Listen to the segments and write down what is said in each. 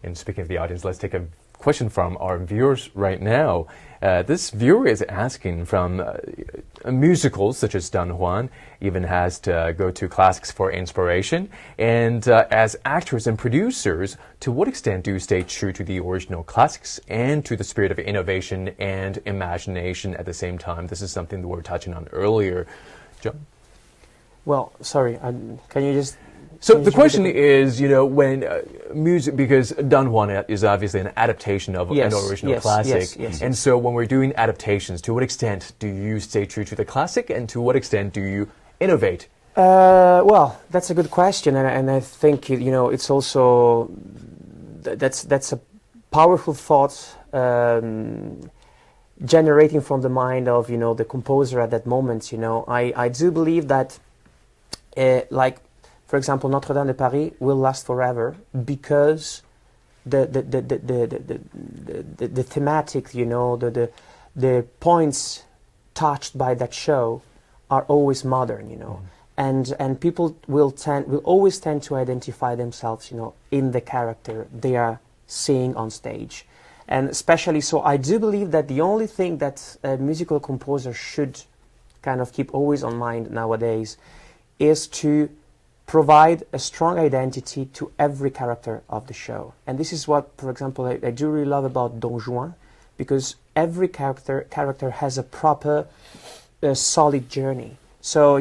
And speaking of the audience, let's take a question from our viewers right now. This viewer is asking from musicals such as Don Juan, even has to go to classics for inspiration. And as actors and producers, to what extent do you stay true to the original classics and to the spirit of innovation and imagination at the same time? This is something that we were touching on earlier. John? Well, sorry, can you just... So the question is, when music, because Don Juan is obviously an adaptation of an original classic, and so when we're doing adaptations, to what extent do you stay true to the classic, and to what extent do you innovate? Well, that's a good question, and I think it's also that's a powerful thought generating from the mind of the composer at that moment. I do believe that for example, Notre Dame de Paris will last forever because the thematic, the points touched by that show are always modern, and people will always tend to identify themselves, in the character they are seeing on stage, and especially so. I do believe that the only thing that a musical composer should kind of keep always on mind nowadays is to provide a strong identity to every character of the show. And this is what, for example, I do really love about Don Juan, because every character has a proper, solid journey. So,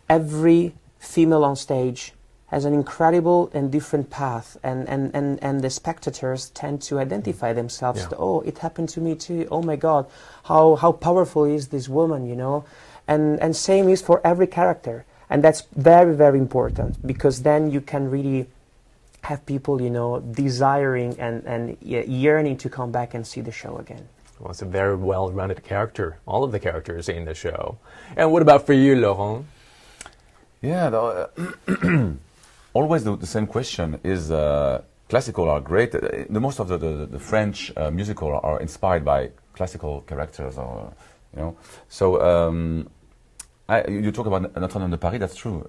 every female on stage has an incredible and different path, and the spectators tend to identify themselves. Oh, it happened to me too. Oh my God, how powerful is this woman, And same is for every character. And that's very, very important, because then you can really have people, desiring and yearning to come back and see the show again. Well, it's a very well-rounded character, all of the characters in the show. And what about for you, Laurent? Yeah, always the same question is classical are great. The most of the French musical are inspired by classical characters, or so. You talk about Notre Dame de Paris, that's true.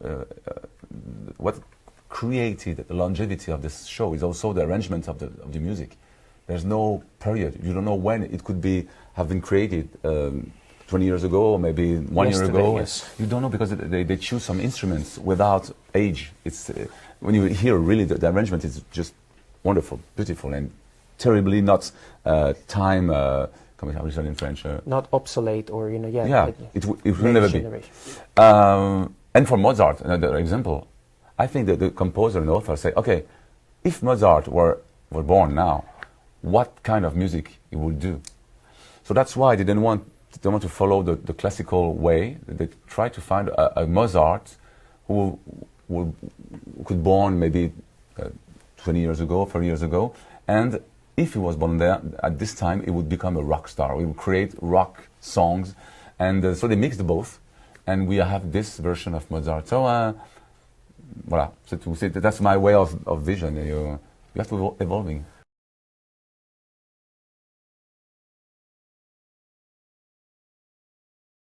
What created the longevity of this show is also the arrangement of the music. There's no period. You don't know when it could have been created, 20 years ago, or maybe one year ago. Yes. You don't know, because they choose some instruments without age. It's when you hear really the arrangement is just wonderful, beautiful, and terribly not time. How is that in French? Not obsolete, or it will never be. And for Mozart, another example, I think that the composer and author say, okay, if Mozart were born now, what kind of music he would do? So that's why they don't want to follow the classical way. They try to find a Mozart who could born maybe 20 years ago, 30 years ago, and if he was born there at this time, he would become a rock star. He would create rock songs, and so they mixed both, and we have this version of Mozart. So, voilà, that's my way of vision. You have to evolving.